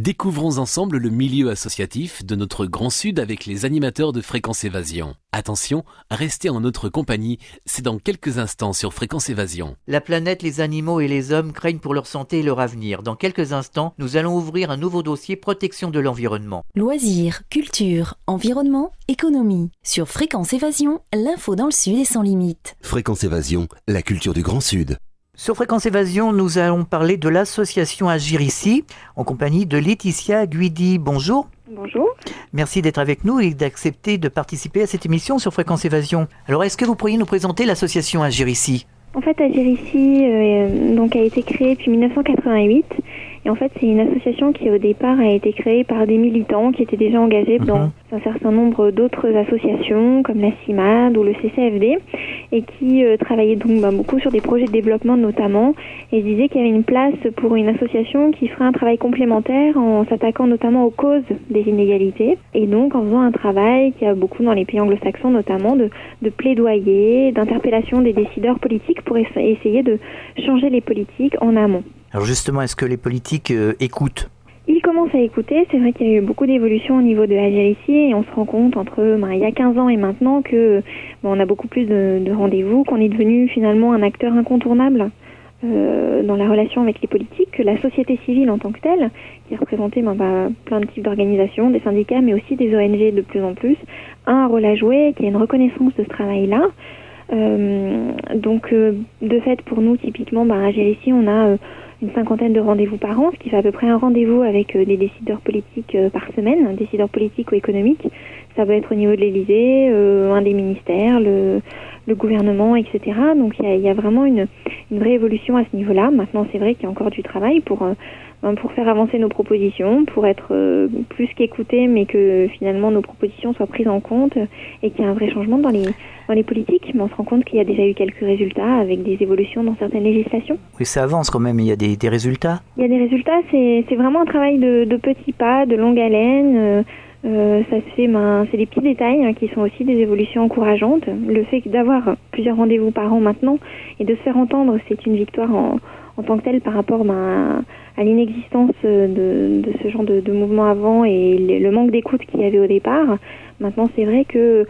Découvrons ensemble le milieu associatif de notre Grand Sud avec les animateurs de Fréquence Évasion. Attention, restez en notre compagnie, c'est dans quelques instants sur Fréquence Évasion. La planète, les animaux et les hommes craignent pour leur santé et leur avenir. Dans quelques instants, nous allons ouvrir un nouveau dossier protection de l'environnement. Loisirs, culture, environnement, économie. Sur Fréquence Évasion, l'info dans le Sud est sans limite. Fréquence Évasion, la culture du Grand Sud. Sur Fréquence Évasion, nous allons parler de l'association Agir ici, en compagnie de Laetitia Guidi. Bonjour. Bonjour. Merci d'être avec nous et d'accepter de participer à cette émission sur Fréquence Évasion. Alors, est-ce que vous pourriez nous présenter l'association Agir ici ? En fait, Agir ici a été créée depuis 1988. Et en fait, c'est une association qui, au départ, a été créée par des militants qui étaient déjà engagés dans un certain nombre d'autres associations, comme la CIMAD ou le CCFD, et qui travaillaient donc beaucoup sur des projets de développement notamment, et je disais qu'il y avait une place pour une association qui ferait un travail complémentaire en s'attaquant notamment aux causes des inégalités, et donc en faisant un travail qui a beaucoup dans les pays anglo-saxons notamment de plaidoyer, d'interpellation des décideurs politiques pour essayer de changer les politiques en amont. Alors justement, est-ce que les politiques écoutent ? Ils commencent à écouter. C'est vrai qu'il y a eu beaucoup d'évolutions au niveau de Agir ici et on se rend compte il y a 15 ans et maintenant que on a beaucoup plus de rendez-vous, qu'on est devenu finalement un acteur incontournable dans la relation avec les politiques, que la société civile en tant que telle, qui est représentée plein de types d'organisations, des syndicats, mais aussi des ONG de plus en plus, a un rôle à jouer, qui a une reconnaissance de ce travail-là. De fait, pour nous, typiquement, Agir ici, on a une 50aine de rendez-vous par an, ce qui fait à peu près un rendez-vous avec des décideurs politiques par semaine, décideurs politiques ou économiques. Ça peut être au niveau de l'Élysée, un des ministères, le gouvernement, etc. Donc il y a vraiment une vraie évolution à ce niveau-là. Maintenant, c'est vrai qu'il y a encore du travail pour faire avancer nos propositions, pour être plus qu'écoutés, mais que finalement nos propositions soient prises en compte et qu'il y a un vrai changement dans les politiques. Mais on se rend compte qu'il y a déjà eu quelques résultats avec des évolutions dans certaines législations. Oui, ça avance quand même, il y a des résultats. Il y a des résultats, c'est vraiment un travail de petits pas, de longue haleine. Ça se fait, c'est des petits détails qui sont aussi des évolutions encourageantes. Le fait d'avoir plusieurs rendez-vous par an maintenant et de se faire entendre, c'est une victoire en tant que telle par rapport à l'inexistence de ce genre de mouvement avant et le manque d'écoute qu'il y avait au départ. Maintenant, c'est vrai que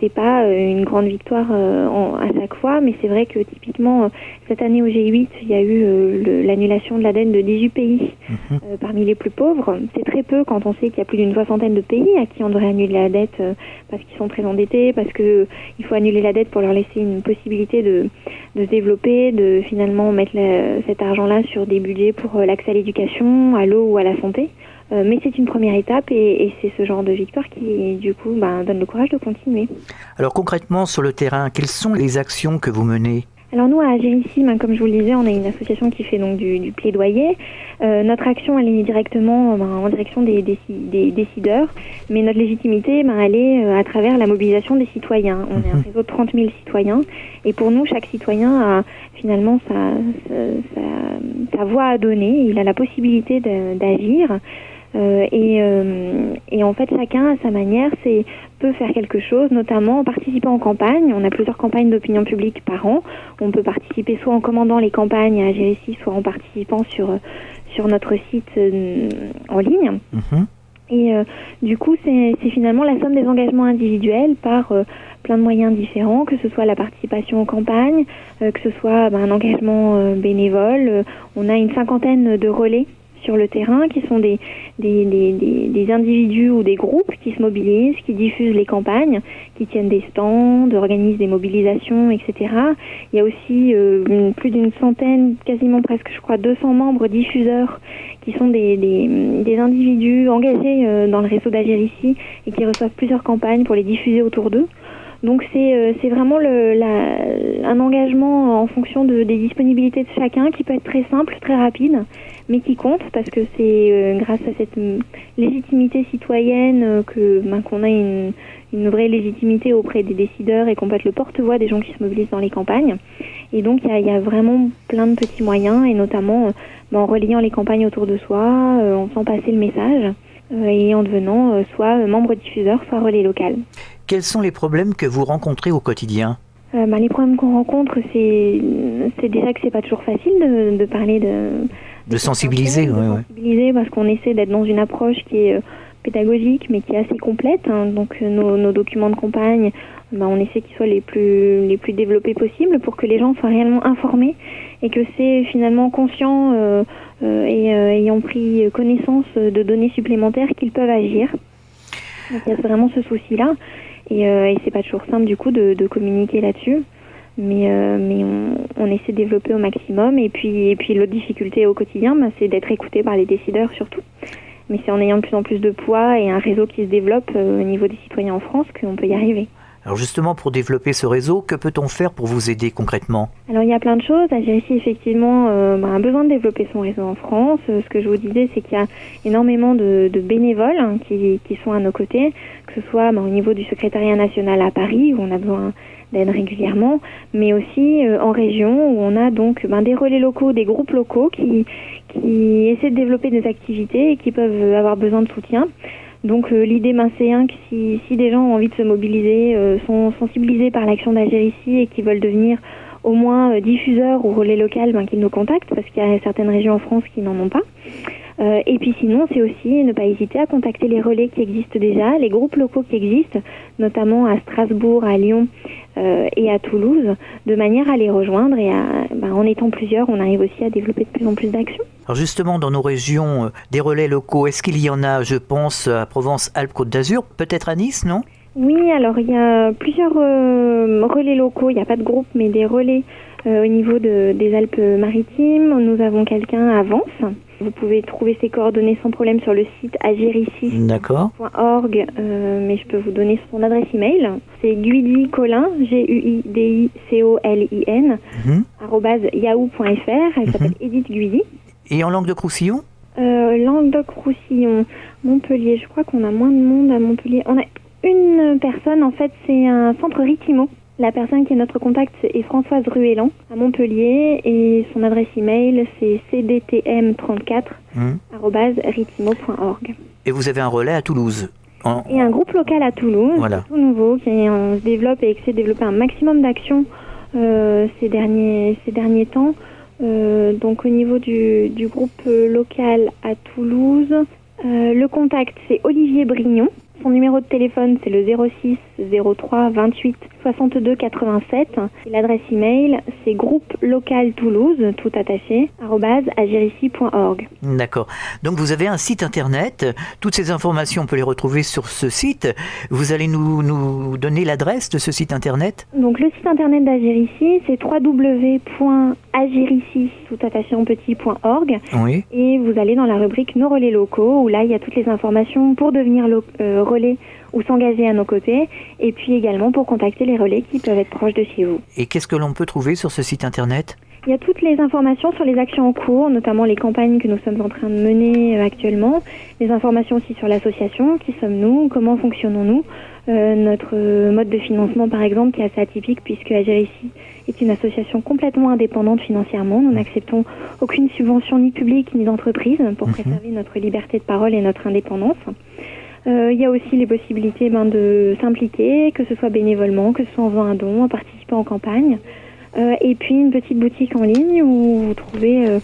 c'est pas une grande victoire à chaque fois, mais c'est vrai que typiquement cette année au G8, il y a eu l'annulation de la dette de 18 pays parmi les plus pauvres. C'est très peu quand on sait qu'il y a plus d'une 60aine de pays à qui on devrait annuler la dette parce qu'ils sont très endettés, parce que il faut annuler la dette pour leur laisser une possibilité de se développer, de finalement mettre cet argent-là sur des budgets pour l'accès à l'éducation, à l'eau ou à la santé. Mais c'est une première étape et c'est ce genre de victoire qui, du coup, donne le courage de continuer. Alors concrètement, sur le terrain, quelles sont les actions que vous menez ? Alors nous, à Agir ici, comme je vous le disais, on est une association qui fait donc du plaidoyer. Notre action, elle est directement en direction des décideurs, mais notre légitimité, elle est à travers la mobilisation des citoyens. On est un réseau de 30 000 citoyens, et pour nous, chaque citoyen a finalement sa voix à donner. Il a la possibilité d'agir. Et en fait, chacun à sa manière peut faire quelque chose, notamment en participant en campagne. On a plusieurs campagnes d'opinion publique par an. On peut participer soit en commandant les campagnes à Agir ici, soit en participant sur notre site en ligne. Et du coup, c'est finalement la somme des engagements individuels par plein de moyens différents, que ce soit la participation aux campagnes, que ce soit un engagement bénévole. On a une 50aine de relais sur le terrain, qui sont des individus ou des groupes qui se mobilisent, qui diffusent les campagnes, qui tiennent des stands, organisent des mobilisations, etc. Il y a aussi plus d'une centaine, quasiment presque, je crois, 200 membres diffuseurs qui sont des individus engagés dans le réseau d'Agir ici et qui reçoivent plusieurs campagnes pour les diffuser autour d'eux. Donc c'est vraiment un engagement en fonction des disponibilités de chacun qui peut être très simple, très rapide, mais qui compte parce que c'est grâce à cette légitimité citoyenne qu'on a une vraie légitimité auprès des décideurs et qu'on peut être le porte-voix des gens qui se mobilisent dans les campagnes. Et donc il y a vraiment plein de petits moyens et notamment en reliant les campagnes autour de soi, en faisant passer le message et en devenant soit membre diffuseur, soit relais local. Quels sont les problèmes que vous rencontrez au quotidien ? Les problèmes qu'on rencontre, c'est déjà que c'est pas toujours facile de parler De sensibiliser, sensibiliser parce qu'on essaie d'être dans une approche qui est pédagogique mais qui est assez complète. Donc nos documents de campagne, on essaie qu'ils soient les plus développés possibles pour que les gens soient réellement informés et que c'est finalement conscient et ayant pris connaissance de données supplémentaires qu'ils peuvent agir. Donc il y a vraiment ce souci-là et c'est pas toujours simple du coup de communiquer là-dessus. Mais on essaie de développer au maximum et puis l'autre difficulté au quotidien, c'est d'être écouté par les décideurs surtout. Mais c'est en ayant de plus en plus de poids et un réseau qui se développe au niveau des citoyens en France qu'on peut y arriver. Alors justement, pour développer ce réseau, que peut-on faire pour vous aider concrètement ? Alors il y a plein de choses. Agirici effectivement a besoin de développer son réseau en France. Ce que je vous disais, c'est qu'il y a énormément de bénévoles qui sont à nos côtés, que ce soit au niveau du secrétariat national à Paris où on a besoin d'aide régulièrement, mais aussi en région où on a donc des relais locaux, des groupes locaux qui essaient de développer des activités et qui peuvent avoir besoin de soutien. Donc l'idée c'est que si des gens ont envie de se mobiliser, sont sensibilisés par l'action d'Agirici et qui veulent devenir au moins diffuseurs ou relais local, qu'ils nous contactent parce qu'il y a certaines régions en France qui n'en ont pas. Et puis sinon, c'est aussi ne pas hésiter à contacter les relais qui existent déjà, les groupes locaux qui existent, notamment à Strasbourg, à Lyon et à Toulouse, de manière à les rejoindre et en étant plusieurs, on arrive aussi à développer de plus en plus d'actions. Alors justement, dans nos régions, des relais locaux, est-ce qu'il y en a, je pense, à Provence-Alpes-Côte d'Azur, peut-être à Nice, non ? Oui, alors il y a plusieurs relais locaux, il n'y a pas de groupe, mais des relais au niveau des Alpes-Maritimes. Nous avons quelqu'un à Vence. Vous pouvez trouver ses coordonnées sans problème sur le site agirici.org, mais je peux vous donner son adresse email. C'est Guidi Colin, GUIDICOLIN, @yahoo.fr. Elle s'appelle Edith Guidi. Et en Languedoc-Roussillon ? Languedoc-Roussillon, Montpellier, je crois qu'on a moins de monde à Montpellier. On a une personne, en fait, c'est un centre Ritimo. La personne qui est notre contact est Françoise Ruellan à Montpellier et son adresse email c'est cdtm34@ritimo.org. Et vous avez un relais à Toulouse ? Et un groupe local à Toulouse, voilà. Tout nouveau, qui se développe et essaie de développer un maximum d'actions ces derniers temps. Donc au niveau du groupe local à Toulouse, le contact c'est Olivier Brignon. Son numéro de téléphone, c'est le 06 03 28 62 87. Et l'adresse email, c'est groupe local Toulouse, tout attaché, @agirici.org. D'accord. Donc vous avez un site internet. Toutes ces informations, on peut les retrouver sur ce site. Vous allez nous donner l'adresse de ce site internet ? Donc le site internet d'Agirici, c'est www.agirici, tout attaché en petit.org. Oui. Et vous allez dans la rubrique Nos relais locaux, où là, il y a toutes les informations pour devenir relais ou s'engager à nos côtés, et puis également pour contacter les relais qui peuvent être proches de chez vous. Et qu'est-ce que l'on peut trouver sur ce site internet ? Il y a toutes les informations sur les actions en cours, notamment les campagnes que nous sommes en train de mener actuellement, les informations aussi sur l'association, qui sommes-nous, comment fonctionnons-nous, notre mode de financement par exemple qui est assez atypique puisque Agirici est une association complètement indépendante financièrement. Nous n'acceptons aucune subvention ni publique ni d'entreprise pour préserver notre liberté de parole et notre indépendance. Il y a aussi les possibilités de s'impliquer, que ce soit bénévolement, que ce soit en faisant un don, en participant en campagne. Et puis une petite boutique en ligne où vous trouvez un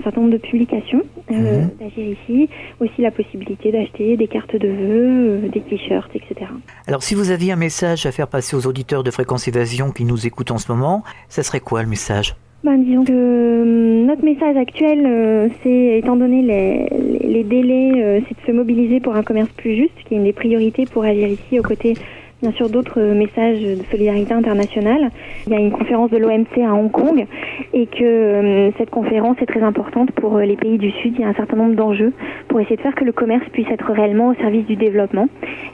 certain nombre de publications d'Agirici, aussi la possibilité d'acheter des cartes de vœux, des t-shirts, etc. Alors si vous aviez un message à faire passer aux auditeurs de Fréquence Évasion qui nous écoutent en ce moment, ça serait quoi le message ? Disons que notre message actuel, c'est, étant donné les délais, c'est de se mobiliser pour un commerce plus juste, qui est une des priorités pour Agirici aux côtés bien sûr d'autres messages de solidarité internationale. Il y a une conférence de l'OMC à Hong Kong et que cette conférence est très importante pour les pays du Sud. Il y a un certain nombre d'enjeux pour essayer de faire que le commerce puisse être réellement au service du développement.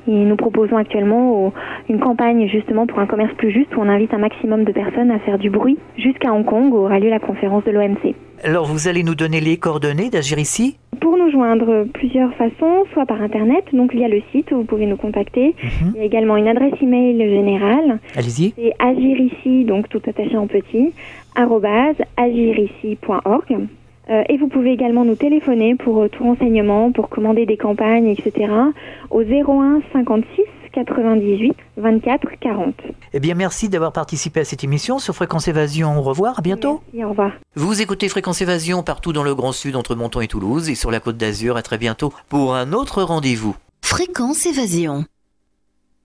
Et nous proposons actuellement une campagne justement pour un commerce plus juste où on invite un maximum de personnes à faire du bruit jusqu'à Hong Kong où aura lieu la conférence de l'OMC. Alors vous allez nous donner les coordonnées d'Agirici ? Pour nous joindre, plusieurs façons, soit par internet, donc via le site où vous pouvez nous contacter. Il y a également une adresse email générale. Allez-y. C'est agirici, donc tout attaché en petit, @agirici.org. Et vous pouvez également nous téléphoner pour tout renseignement, pour commander des campagnes, etc. au 01 56 98 24 40. Eh bien, merci d'avoir participé à cette émission sur Fréquence Évasion. Au revoir, à bientôt. Merci, au revoir. Vous écoutez Fréquence Évasion partout dans le Grand Sud, entre Menton et Toulouse, et sur la Côte d'Azur. À très bientôt pour un autre rendez-vous. Fréquence Évasion.